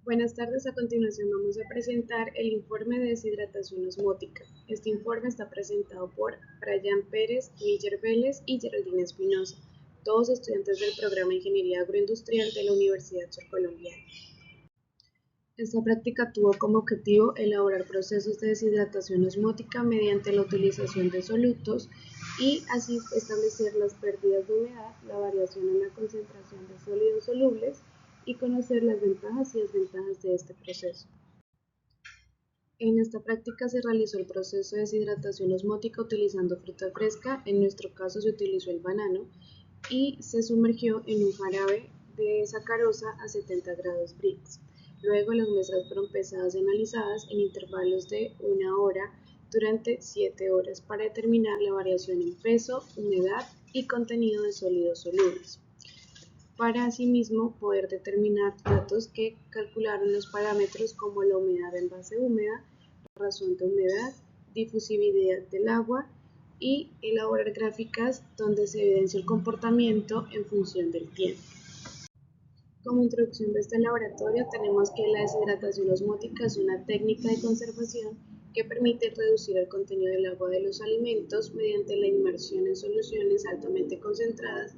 Buenas tardes, a continuación vamos a presentar el informe de deshidratación osmótica. Este informe está presentado por Brian Pérez, Miller Vélez y Geraldine Espinosa, todos estudiantes del programa de Ingeniería Agroindustrial de la Universidad Surcolombiana. Esta práctica tuvo como objetivo elaborar procesos de deshidratación osmótica mediante la utilización de solutos y así establecer las pérdidas de humedad, la variación en la concentración de sólidos solubles y conocer las ventajas y desventajas de este proceso. En esta práctica se realizó el proceso de deshidratación osmótica utilizando fruta fresca, en nuestro caso se utilizó el banano, y se sumergió en un jarabe de sacarosa a 70 grados Brix. Luego las muestras fueron pesadas y analizadas en intervalos de 1 hora durante 7 horas para determinar la variación en peso, humedad y contenido de sólidos solubles. Para asimismo poder determinar datos que calcularon los parámetros como la humedad en base húmeda, razón de humedad, difusividad del agua y elaborar gráficas donde se evidencia el comportamiento en función del tiempo. Como introducción de este laboratorio tenemos que la deshidratación osmótica es una técnica de conservación que permite reducir el contenido del agua de los alimentos mediante la inmersión en soluciones altamente concentradas,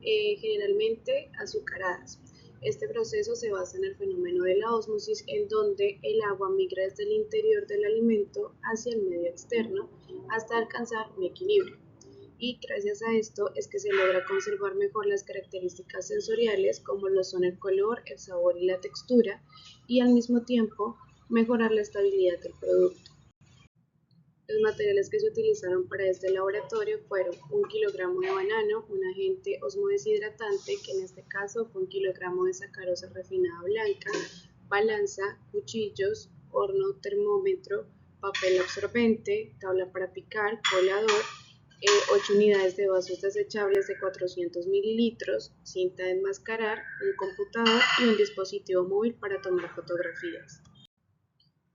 generalmente azucaradas. Este proceso se basa en el fenómeno de la ósmosis, en donde el agua migra desde el interior del alimento hacia el medio externo hasta alcanzar un equilibrio. Y gracias a esto es que se logra conservar mejor las características sensoriales como lo son el color, el sabor y la textura, y al mismo tiempo mejorar la estabilidad del producto. Los materiales que se utilizaron para este laboratorio fueron 1 kilogramo de banano, un agente osmodeshidratante, que en este caso fue 1 kilogramo de sacarosa refinada blanca, balanza, cuchillos, horno, termómetro, papel absorbente, tabla para picar, colador, 8 unidades de vasos desechables de 400 mililitros, cinta de enmascarar, un computador y un dispositivo móvil para tomar fotografías.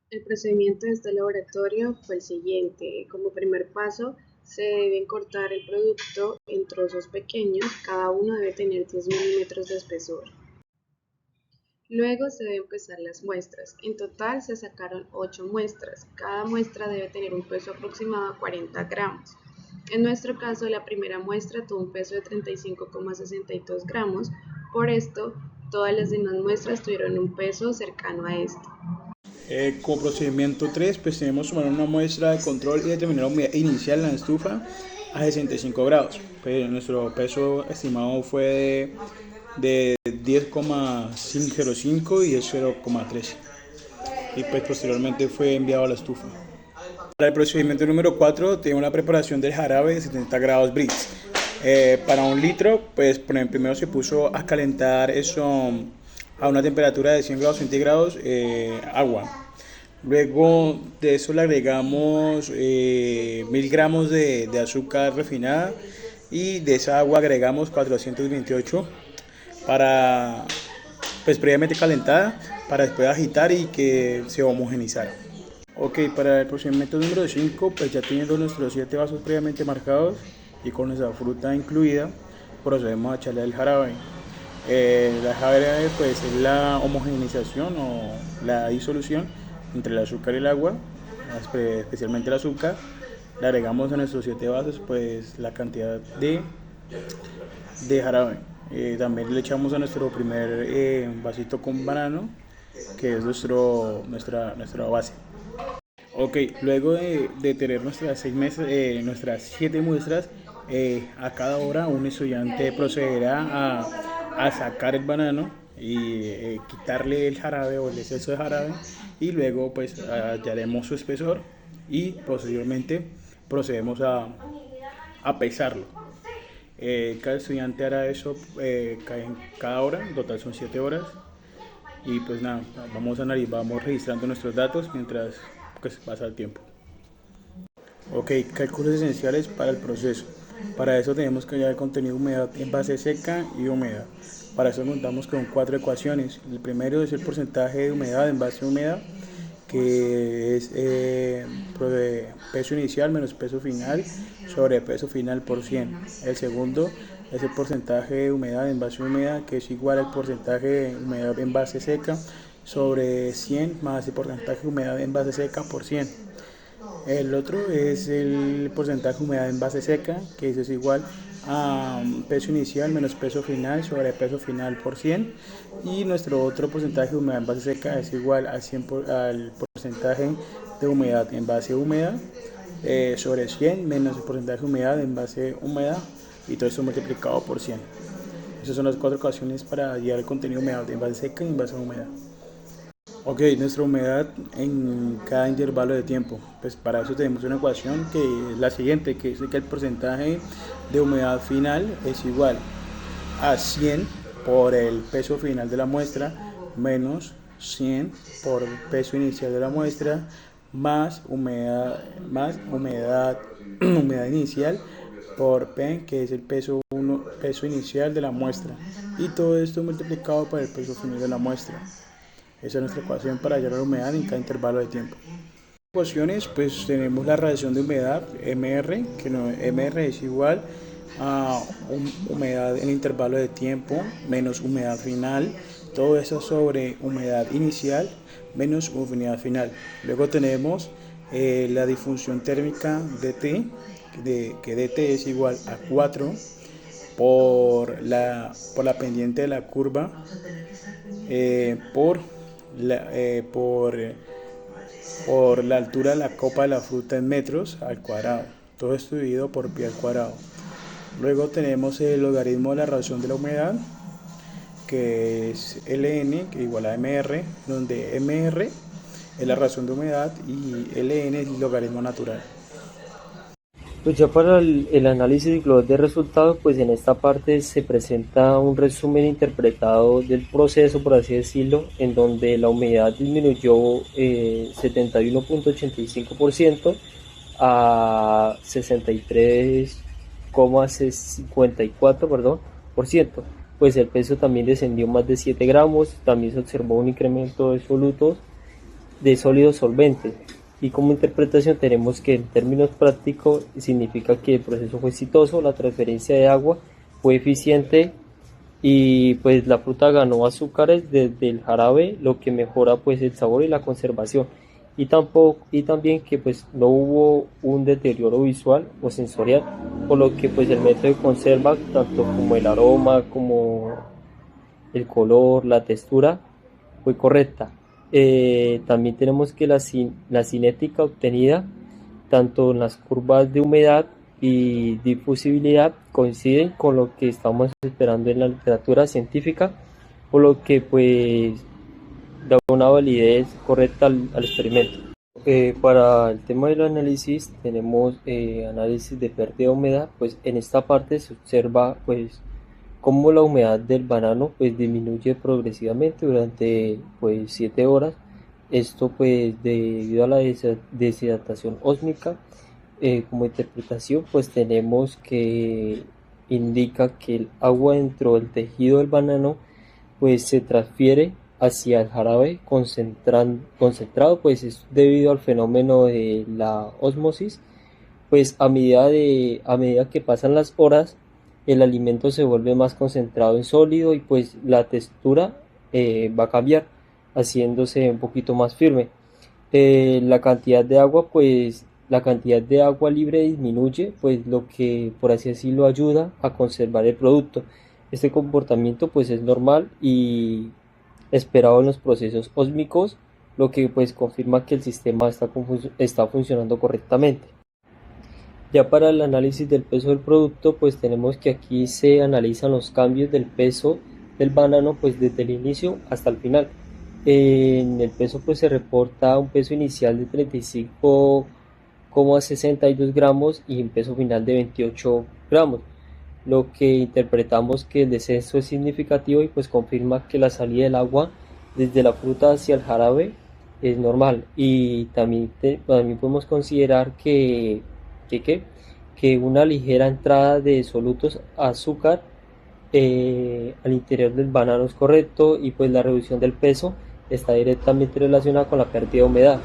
El procedimiento de este laboratorio fue el siguiente. Como primer paso, se debe cortar el producto en trozos pequeños, cada uno debe tener 10 milímetros de espesor. Luego se deben pesar las muestras. En total se sacaron 8 muestras. Cada muestra debe tener un peso aproximado a 40 gramos. En nuestro caso, la primera muestra tuvo un peso de 35,62 gramos. Por esto, todas las demás muestras tuvieron un peso cercano a este. Como procedimiento 3, pues tenemos que tomar una muestra de control y determinar la humedad inicial en la estufa a 65 grados. Pues nuestro peso estimado fue de 10,505 y es 0,13. Y pues posteriormente fue enviado a la estufa. Para el procedimiento número 4, tenemos una preparación del jarabe de 70 grados Brix. Para 1 litro, pues primero se puso a calentar eso a una temperatura de 100 grados centígrados, agua. Luego de eso le agregamos 1000 gramos de azúcar refinada y de esa agua agregamos 428 para, pues previamente calentada, para después agitar y que se homogenizara. Ok, para el procedimiento número 5, pues ya teniendo nuestros 7 vasos previamente marcados y con nuestra fruta incluida, procedemos a echarle el jarabe. La jarabe pues es la homogenización o la disolución entre el azúcar y el agua, especialmente el azúcar. Le agregamos a nuestros 7 vasos pues la cantidad de jarabe. También le echamos a nuestro primer vasito con banano, que es nuestra base. Ok, luego de tener nuestras 7 muestras, a cada hora un estudiante procederá a sacar el banano y quitarle el jarabe o el exceso de jarabe, y luego pues hallaremos su espesor y posteriormente procedemos a pesarlo. Cada estudiante hará eso cada hora, en total son 7 horas. Y pues nada, vamos registrando nuestros datos mientras pues pasa el tiempo. Ok, cálculos esenciales para el proceso. Para eso tenemos que hallar el contenido de humedad en base seca y húmeda. Para eso contamos con 4 ecuaciones. El primero es el porcentaje de humedad en base húmeda, que es peso inicial menos peso final sobre peso final por 100. El segundo es el porcentaje de humedad en base húmeda, que es igual al porcentaje de humedad en base seca sobre 100 más el porcentaje de humedad en base seca por 100. El otro es el porcentaje de humedad en base seca, que es igual a peso inicial menos peso final sobre peso final por 100. Y nuestro otro porcentaje de humedad en base seca es igual al, al porcentaje de humedad en base húmeda sobre 100 menos el porcentaje de humedad en base húmeda, y todo esto multiplicado por 100. Esas son las 4 ecuaciones para hallar el contenido de humedad en base seca y en base húmeda. Ok, nuestra humedad en cada intervalo de tiempo. Pues para eso tenemos una ecuación que es la siguiente, que dice que el porcentaje de humedad final es igual a 100 por el peso final de la muestra menos 100 por el peso inicial de la muestra más humedad humedad inicial por P, que es el peso inicial de la muestra, y todo esto multiplicado por el peso final de la muestra. Esa es nuestra ecuación para hallar la humedad en cada intervalo de tiempo. Ecuaciones, pues tenemos la radiación de humedad, MR, que MR es igual a humedad en intervalo de tiempo menos humedad final, todo eso sobre humedad inicial menos humedad final. Luego tenemos la difusión térmica DT, que DT es igual a 4 por la pendiente de la curva por la altura de la copa de la fruta en metros al cuadrado. Todo esto dividido por pi al cuadrado. Luego tenemos el logaritmo de la radiación de la humedad, que es Ln, que igual a Mr, donde Mr es la radiación de humedad y Ln es el logaritmo natural. Pues ya para el análisis global de resultados, pues en esta parte se presenta un resumen interpretado del proceso, por así decirlo, en donde la humedad disminuyó 71.85% a 63,54%. Pues el peso también descendió más de 7 gramos, también se observó un incremento de sólidos solventes. Y como interpretación tenemos que en términos prácticos significa que el proceso fue exitoso, la transferencia de agua fue eficiente y pues la fruta ganó azúcares desde el jarabe, lo que mejora pues el sabor y la conservación, y también que pues no hubo un deterioro visual o sensorial, por lo que pues el método de conserva, tanto como el aroma como el color, la textura, fue correcta. También tenemos que la cinética obtenida tanto en las curvas de humedad y difusibilidad coinciden con lo que estamos esperando en la literatura científica, por lo que pues da una validez correcta al experimento. Para el tema del análisis tenemos análisis de pérdida de humedad. Pues en esta parte se observa pues cómo la humedad del banano pues disminuye progresivamente durante pues 7 horas. Esto pues debido a la deshidratación ósmica. Como interpretación pues tenemos que indica que el agua dentro del tejido del banano pues se transfiere hacia el jarabe concentrado, pues es debido al fenómeno de la ósmosis. Pues a medida que pasan las horas, el alimento se vuelve más concentrado en sólido y pues la textura va a cambiar, haciéndose un poquito más firme. La cantidad de agua libre disminuye, pues lo que por así decirlo ayuda a conservar el producto. Este comportamiento pues es normal y esperado en los procesos ósmicos, lo que pues confirma que el sistema está funcionando correctamente. Ya para el análisis del peso del producto, pues tenemos que aquí se analizan los cambios del peso del banano pues desde el inicio hasta el final. En el peso pues se reporta un peso inicial de 35,62 gramos y un peso final de 28 gramos, lo que interpretamos que el descenso es significativo y pues confirma que la salida del agua desde la fruta hacia el jarabe es normal. Y también podemos considerar que una ligera entrada de solutos azúcar al interior del banano es correcto, y pues la reducción del peso está directamente relacionada con la pérdida de humedad.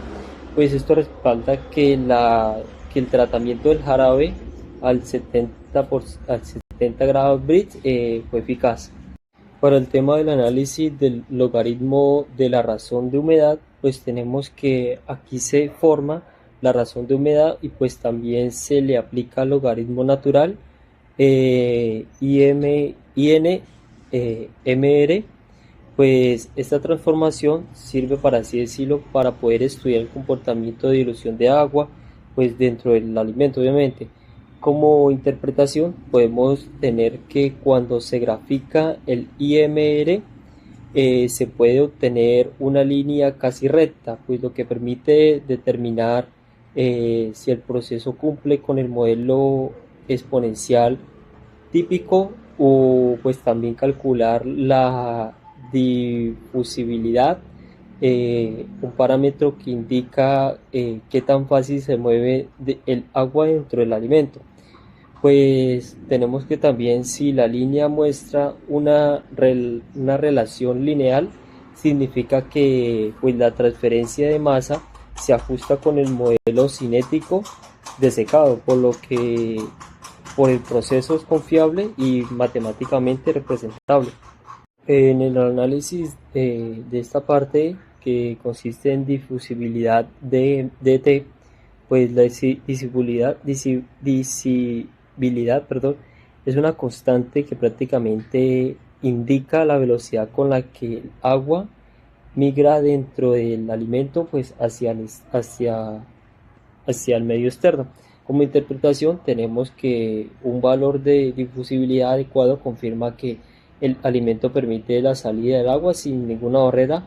Pues esto respalda que el tratamiento del jarabe al 70 grados Brix fue eficaz. Para el tema del análisis del logaritmo de la razón de humedad, pues tenemos que aquí se forma la razón de humedad y pues también se le aplica el logaritmo natural IN, pues esta transformación sirve, para así decirlo, para poder estudiar el comportamiento de dilución de agua pues dentro del alimento, obviamente. Como interpretación podemos tener que cuando se grafica el IMR se puede obtener una línea casi recta, pues lo que permite determinar si el proceso cumple con el modelo exponencial típico, o pues también calcular la difusibilidad, un parámetro que indica qué tan fácil se mueve el agua dentro del alimento. Pues tenemos que también, si la línea muestra una relación lineal, significa que pues la transferencia de masa se ajusta con el modelo cinético de secado, por el proceso es confiable y matemáticamente representable. En el análisis de esta parte, que consiste en difusibilidad de dt, pues la visibilidad, perdón, es una constante que prácticamente indica la velocidad con la que el agua migra dentro del alimento pues hacia el medio externo. Como interpretación tenemos que un valor de difusibilidad adecuado confirma que el alimento permite la salida del agua sin ninguna barrera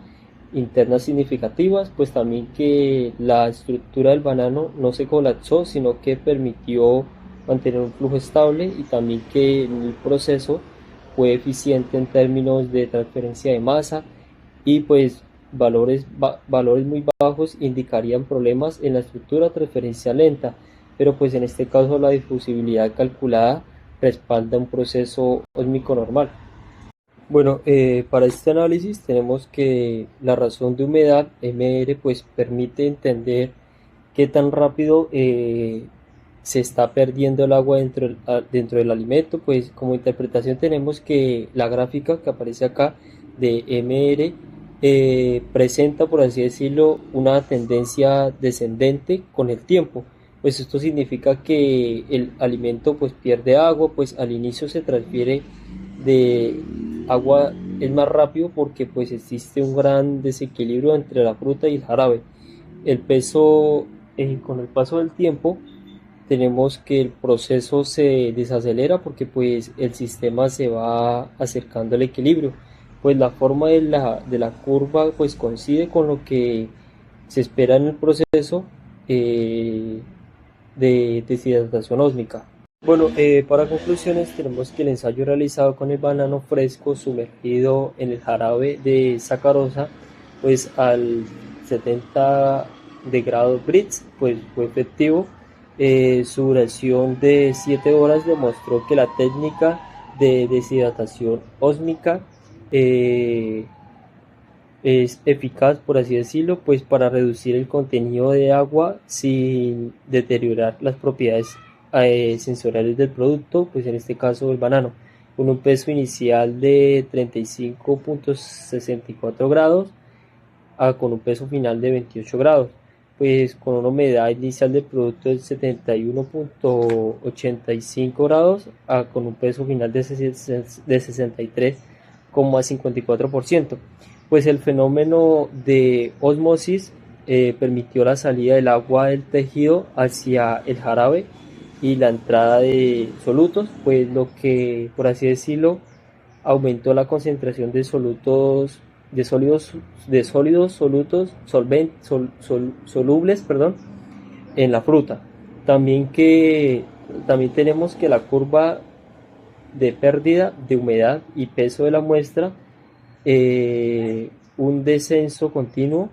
interna significativas, pues también que la estructura del banano no se colapsó, sino que permitió mantener un flujo estable, y también que el proceso fue eficiente en términos de transferencia de masa, y pues valores muy bajos indicarían problemas en la estructura, transferencia lenta, pero pues en este caso la difusibilidad calculada respalda un proceso ósmico normal. Bueno, para este análisis tenemos que la razón de humedad, MR, pues permite entender qué tan rápido se está perdiendo el agua dentro del alimento. Pues como interpretación tenemos que la gráfica que aparece acá de MR presenta, por así decirlo, una tendencia descendente con el tiempo. Pues esto significa que el alimento pues pierde agua, pues al inicio se transfiere de agua es más rápido porque pues existe un gran desequilibrio entre la fruta y el jarabe. El peso, con el paso del tiempo tenemos que el proceso se desacelera porque pues el sistema se va acercando al equilibrio. Pues la forma de la curva pues coincide con lo que se espera en el proceso de deshidratación ósmica. Bueno, para conclusiones tenemos que el ensayo realizado con el banano fresco sumergido en el jarabe de sacarosa pues al 70 de grados Brix pues fue efectivo. Su duración de 7 horas demostró que la técnica de deshidratación ósmica es eficaz, por así decirlo, pues para reducir el contenido de agua sin deteriorar las propiedades sensoriales del producto, pues en este caso el banano, con un peso inicial de 35.64 grados con un peso final de 28 grados, pues con una humedad inicial del producto de 71.85 grados con un peso final de 63,54%. Pues el fenómeno de ósmosis permitió la salida del agua del tejido hacia el jarabe y la entrada de solutos, pues lo que, por así decirlo, aumentó la concentración de solutos solubles, en la fruta. También tenemos que la curva de pérdida de humedad y peso de la muestra, un descenso continuo,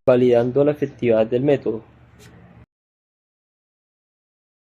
validando la efectividad del método.